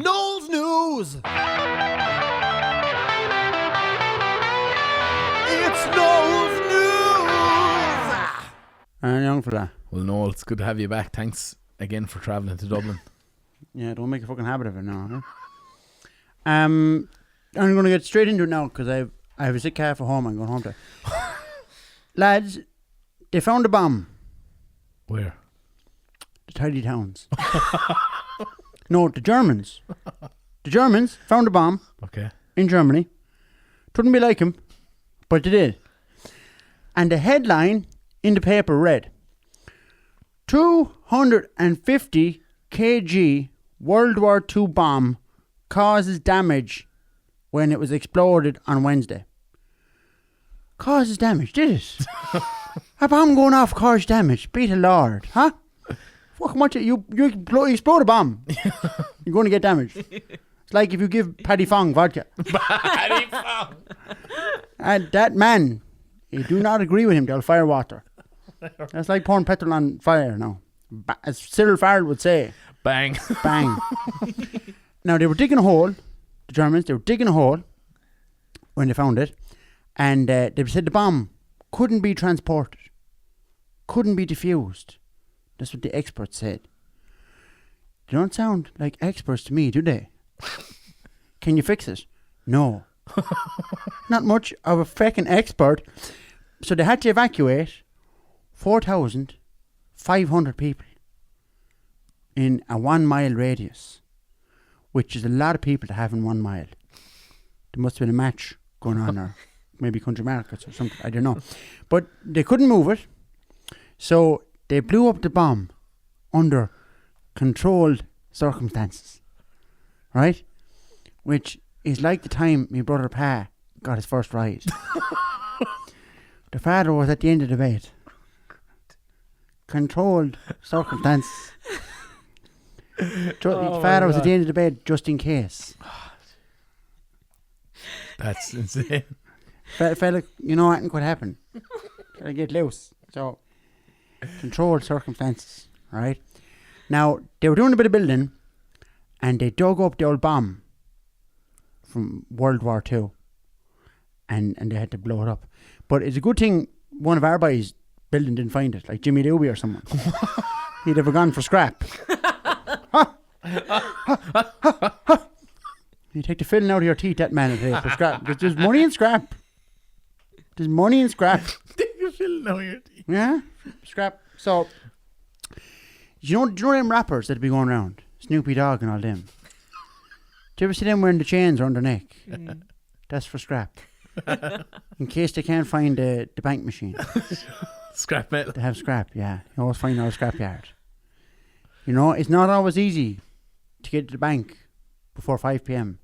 Noel's News. It's Noel's News. Young fella. Well, Noel, it's good to have you back. Thanks again for travelling to Dublin. Yeah, don't make a fucking habit of it now. Huh? I'm going to get straight into it now because I have a sick calf at home. I'm going home to. Lads, they found a bomb. Where? The tidy towns. No, the Germans. The Germans found a bomb. Okay. In Germany. Couldn't be like him, but they did. And the headline in the paper read, 250 kg World War II bomb causes damage when it was exploded on Wednesday. Causes damage, did it? A bomb going off caused damage. Be the Lord, huh? Fucking watch it. You explode a bomb. You're going to get damage. It's like if you give Paddy Fong vodka. Paddy Fong. And that man, you do not agree with him. They'll fire water. That's like pouring petrol on fire now. As Cyril Farrell would say. Bang. Bang. Now, they were digging a hole, the Germans, they were digging a hole when they found it. And they said the bomb couldn't be transported. Couldn't be diffused. That's what the experts said. They don't sound like experts to me, do they? Can you fix it? No. Not much of a fucking expert. So they had to evacuate 4,500 people in a 1 mile radius, which is a lot of people to have in 1 mile. There must have been a match going on or maybe country markets or something, I don't know. But they couldn't move it, so they blew up the bomb under controlled circumstances, right? Which is like the time my brother Pa got his first ride. The father was at the end of the bed. Controlled circumstances. His father was at the end of the bed just in case. That's insane. Fella, you know what could happen. Gotta get loose. So, controlled circumstances, right? Now, they were doing a bit of building and they dug up the old bomb from World War II and they had to blow it up. But it's a good thing one of our boys building didn't find it, like Jimmy Dewey or someone. He'd have gone for scrap. You take the filling out of your teeth, that man, for scrap. There's money in scrap. There's money in scrap. Take the filling out of your teeth. Yeah, scrap. So, do you know them rappers that be going around? Snoopy Dogg and all them. Do you ever see them wearing the chains around their neck? That's for scrap. In case they can't find the bank machine. Scrap metal. They have scrap, yeah. You always find out a scrapyard. You know, it's not always easy to get to the bank before 5 p.m.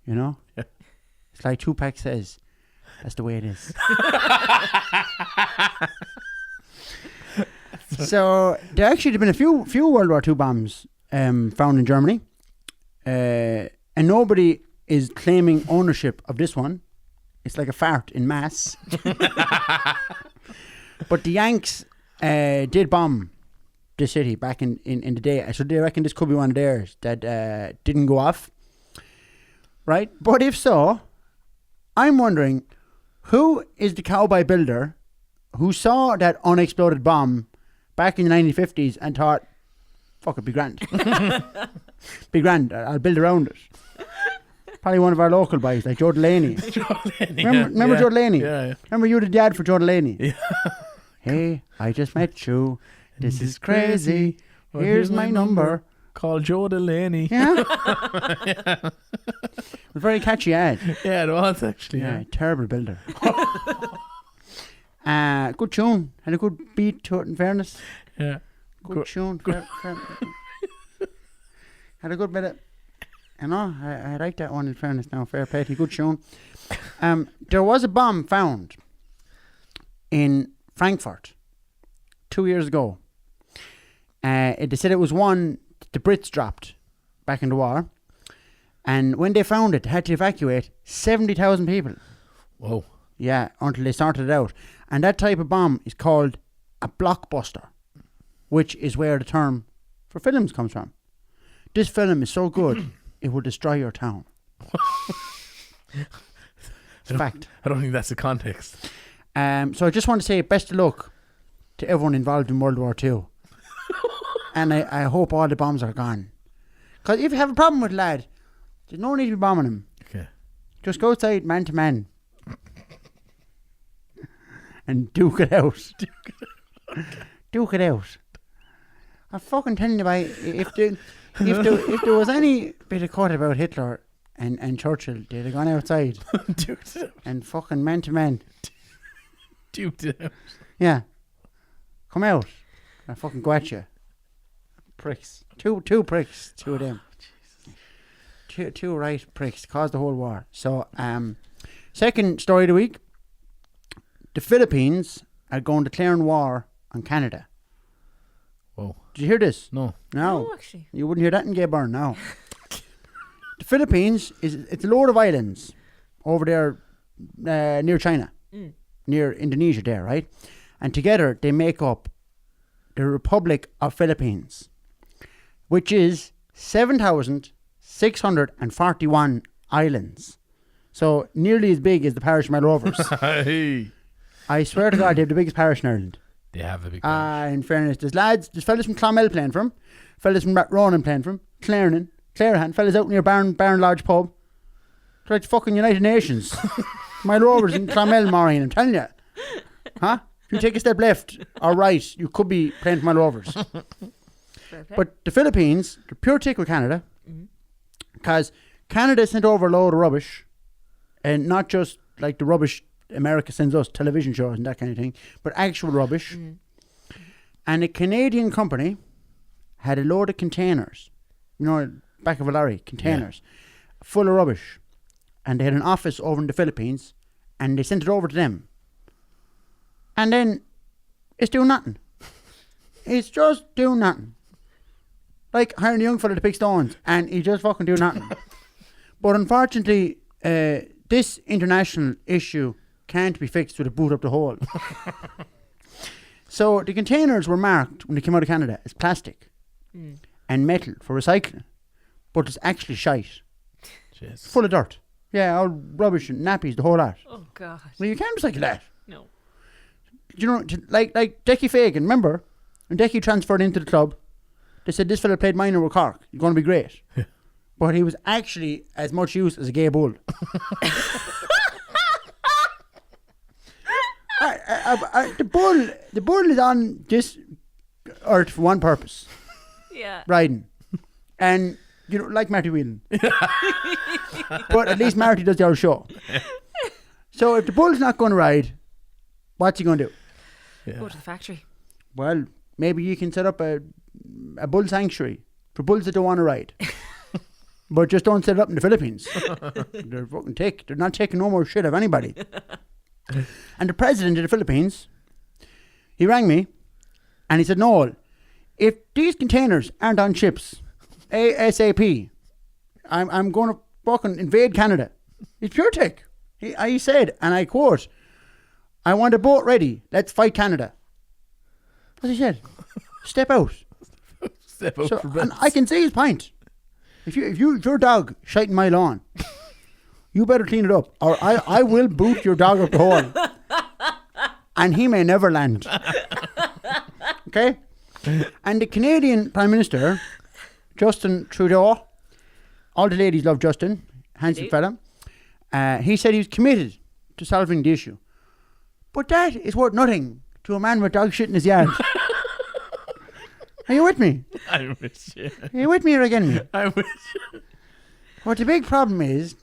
You know? Yeah. It's like Tupac says, that's the way it is. So, there actually have been a few World War II bombs found in Germany. And nobody is claiming ownership of this one. It's like a fart in mass. But the Yanks did bomb the city back in the day. So they reckon this could be one of theirs that didn't go off. Right? But if so, I'm wondering, who is the cowboy builder who saw that unexploded bomb back in the 1950s and thought, fuck it, be grand. Be grand, I'll build around it. Probably one of our local boys, like Joe Delaney. Remember Joe Delaney? Yeah. Remember you the dad for Joe Delaney? Yeah. Hey, I just met you. This is crazy. Well, here's my number. Call Joe Delaney. Yeah. A very catchy ad. Yeah, it was actually. Yeah, terrible builder. Good tune. Had a good beat to it, in fairness. Yeah. Good tune. Had a good bit of... You know, I like that one, in fairness now. Fair play to you. Good tune. There was a bomb found in Frankfurt 2 years ago. They said it was one the Brits dropped back in the war. And when they found it, they had to evacuate 70,000 people. Whoa. Yeah, until they sorted it out. And that type of bomb is called a blockbuster, which is where the term for films comes from. This film is so good, it will destroy your town. It's a fact. I don't think that's the context. So I just want to say best of luck to everyone involved in World War II. And I hope all the bombs are gone. Because if you have a problem with a lad, there's no need to be bombing him. Okay. Just go outside man to man. And duke it out. Duke it out. I'm fucking telling you, if there was any bit of cut about Hitler and Churchill, they'd have gone outside. Duked it out. And fucking man to man. Duked it out. Yeah. Come out. I fucking go at you. Pricks. Two pricks. Two of them. Two right pricks. Caused the whole war. So, second story of the week. The Philippines are going to declare war on Canada. Whoa. Did you hear this? No. No. No, actually. You wouldn't hear that in Gayburn, no. The Philippines, it's a load of islands over there near China. Near Indonesia there, right? And together they make up the Republic of Philippines, which is 7,641 islands. So nearly as big as the parish of Mile Rovers. Hey. I swear to God, they have the biggest parish in Ireland. They have a big parish. In fairness, there's fellas from Clonmel playing for him, fellas from Ronan playing for him, Clarehan, fellas out near Barn Lodge pub. It's like fucking United Nations. Mile Rovers in Clonmel, Maureen, I'm telling you. Huh? If you take a step left or right, you could be playing for Mile Rovers. But the Philippines, they're pure tick with Canada, because Canada sent over a load of rubbish, and not just like the rubbish America sends us, television shows and that kind of thing, but actual rubbish. And a Canadian company had a load of containers, back of a lorry, containers, full of rubbish. And they had an office over in the Philippines, and they sent it over to them. And then it's doing nothing. It's just doing nothing. Like hiring a young fella to pick stones, and he just fucking do nothing. But unfortunately, this international issue can't be fixed with a boot up the hole. So the containers were marked when they came out of Canada as plastic and metal for recycling, but it's actually shite. Jeez. Full of dirt. Yeah, all rubbish and nappies, the whole lot. Oh, God. Well, you can't recycle that. No. Like Decky Fagan, remember? When Decky transferred into the club, they said this fella played minor with Cork. He's going to be great. But he was actually as much use as a gay bull. The bull is on this earth for one purpose. Yeah. Riding. And like Marty Whelan. But at least Marty does the old show. So if the bull's not going to ride, what's he going to do? Go to the factory. Well, maybe you can set up a bull sanctuary for bulls that don't want to ride. But just don't set it up in the Philippines. They're fucking tick. They're not taking no more shit of anybody. And the president of the Philippines, he rang me and he said, Noel, if these containers aren't on ships ASAP, I'm going to fucking invade Canada. It's pure tick. He said, and I quote, I want a boat ready. Let's fight Canada. What he said? Step out. Step out for and I can see his point. If your dog shite in my lawn, you better clean it up, or I will boot your dog up the hole, and he may never land. Okay? And the Canadian Prime Minister, Justin Trudeau, all the ladies love Justin, handsome fella. He said he was committed to solving the issue, but that is worth nothing to a man with dog shit in his yard. Are you with me? I'm with you. Are you with me or against me? I'm with you. What the big problem is,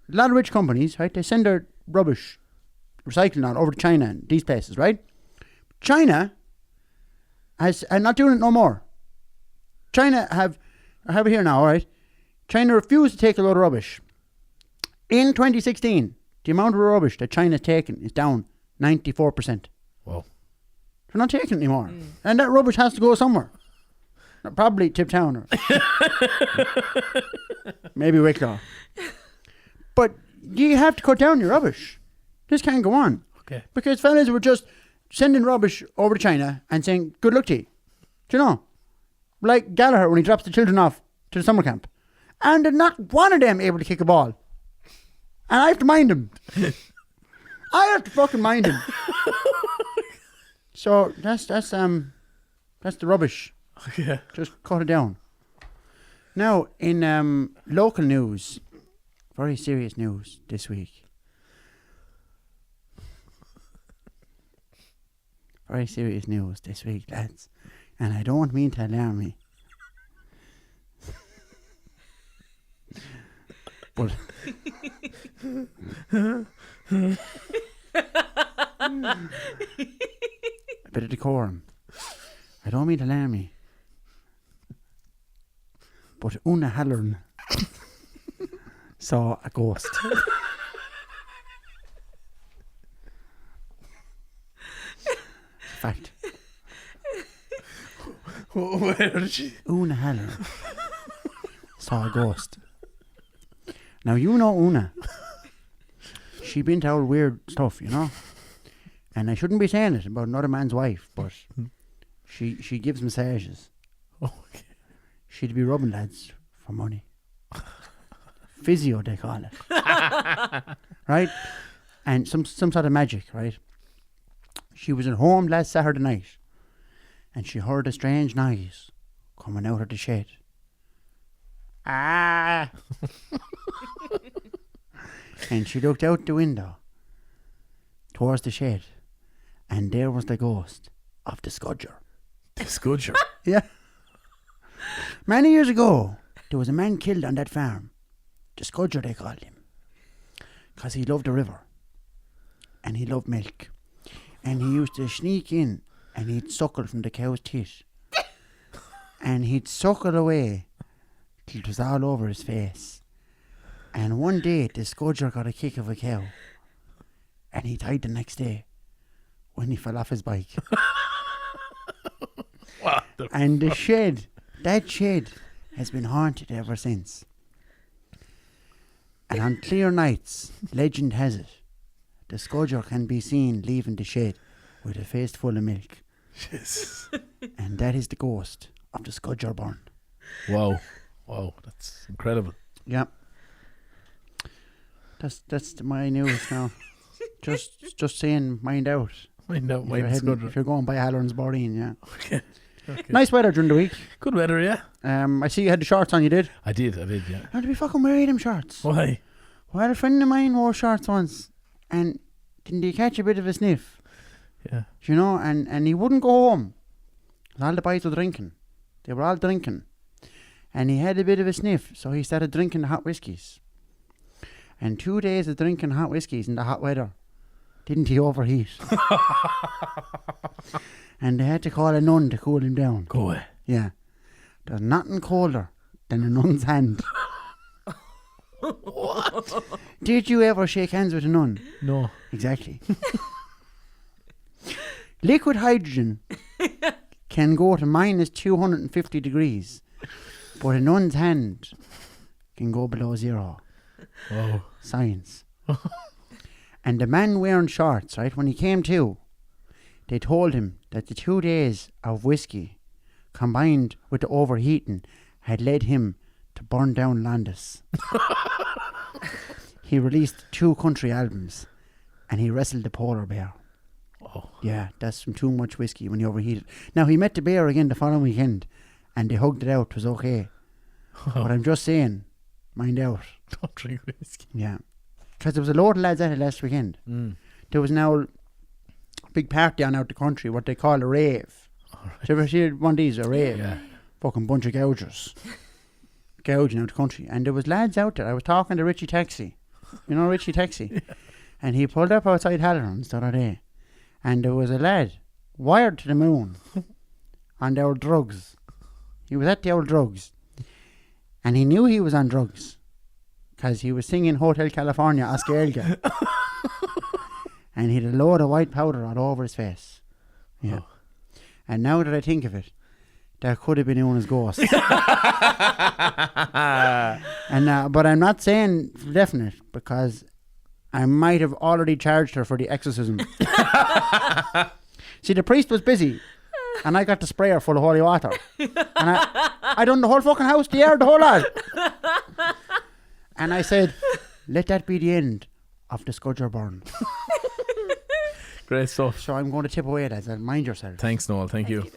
a lot of rich companies, right, they send their rubbish, recycling on over to China and these places, right? China has, and not doing it no more. China I have it here now, right? China refused to take a load of rubbish. In 2016, the amount of rubbish that China's taken is down 94%. Whoa. They're not taking it anymore. And that rubbish has to go somewhere. Probably Tiptown or maybe Wicklow. But you have to cut down your rubbish. This can't go on. Okay. Because fellas were just sending rubbish over to China and saying, good luck to you. Do you know? Like Gallagher when he drops the children off to the summer camp. And there's not one of them able to kick a ball. And I have to mind him. I have to fucking mind him. So that's the rubbish. Yeah. Just cut it down. Now, in local news, very serious news this week. Very serious news this week, lads. And I don't mean to alarm me. But a bit of decorum. I don't mean to alarm me. But Una Halloran saw a ghost. Fact. Where did she? Una Halloran saw a ghost. Now you know Una. She been to all weird stuff, you know. And I shouldn't be saying it about another man's wife, but she gives massages. Okay. She'd be rubbing lads for money. Physio, they call it. Right? And some sort of magic, right? She was at home last Saturday night and she heard a strange noise coming out of the shed. Ah! And she looked out the window towards the shed and there was the ghost of the Scudger. The Scudger. Yeah. Many years ago, there was a man killed on that farm. The Scudger, they called him. Because he loved the river. And he loved milk. And he used to sneak in and he'd suckle from the cow's teat. And he'd suckle away till it was all over his face. And one day, the Scudger got a kick of a cow. And he died the next day when he fell off his bike. What the And the shed, that shed, has been haunted ever since. And on clear nights, legend has it, the Scudger can be seen leaving the shed with a face full of milk. Jesus. And that is the ghost of the Scudger burn. Wow. Wow. That's incredible. Yep. That's my news now. Just saying, mind out. Mind out, If mind you're, the heading, Scudger. if you're going by Halloran's Boreen, yeah. Okay. Okay. Nice weather during the week. Good weather, yeah. I see you had the shorts on, you did? I did, yeah. How do we fucking wear them shorts? Why? Well, a friend of mine wore shorts once, and didn't he catch a bit of a sniff? Yeah. You know, and he wouldn't go home. All the boys were drinking. They were all drinking. And he had a bit of a sniff, so he started drinking the hot whiskies. And 2 days of drinking hot whiskies in the hot weather, didn't he overheat? And they had to call a nun to cool him down. Go away. Yeah. There's nothing colder than a nun's hand. What? Did you ever shake hands with a nun? No. Exactly. Liquid hydrogen can go to minus 250 degrees, but a nun's hand can go below zero. Wow. Science. And the man wearing shorts, right, when he came to, they told him that the 2 days of whiskey combined with the overheating had led him to burn down Landis. He released 2 country albums and he wrestled the polar bear. Oh. Yeah, that's from too much whiskey when you overheat it. Now, he met the bear again the following weekend and they hugged it out. It was okay. But I'm just saying, mind out. Don't drink whiskey. Yeah. Because there was a load of lads at it last weekend. Mm. There was now a big party on out the country, what they call a rave. Did you ever see one of these, a rave? Yeah. Fucking bunch of gougers. Gouging out the country. And there was lads out there. I was talking to Richie Taxi. You know Richie Taxi? Yeah. And he pulled up outside Halloran's the other day. And there was a lad wired to the moon on the old drugs. He was at the old drugs. And he knew he was on drugs. Because he was singing Hotel California, Oscar Elga. And he had a load of white powder all over his face. Yeah. Oh. And now that I think of it, that could have been Una's ghost. And but I'm not saying for definite, because I might have already charged her for the exorcism. See, the priest was busy And I got the sprayer full of holy water. And I done the whole fucking house, the air, the whole lot. And I said, let that be the end of the Scudger burn. Great stuff. So I'm going to tip away that. Mind yourself. Thanks, Noel. Thank you.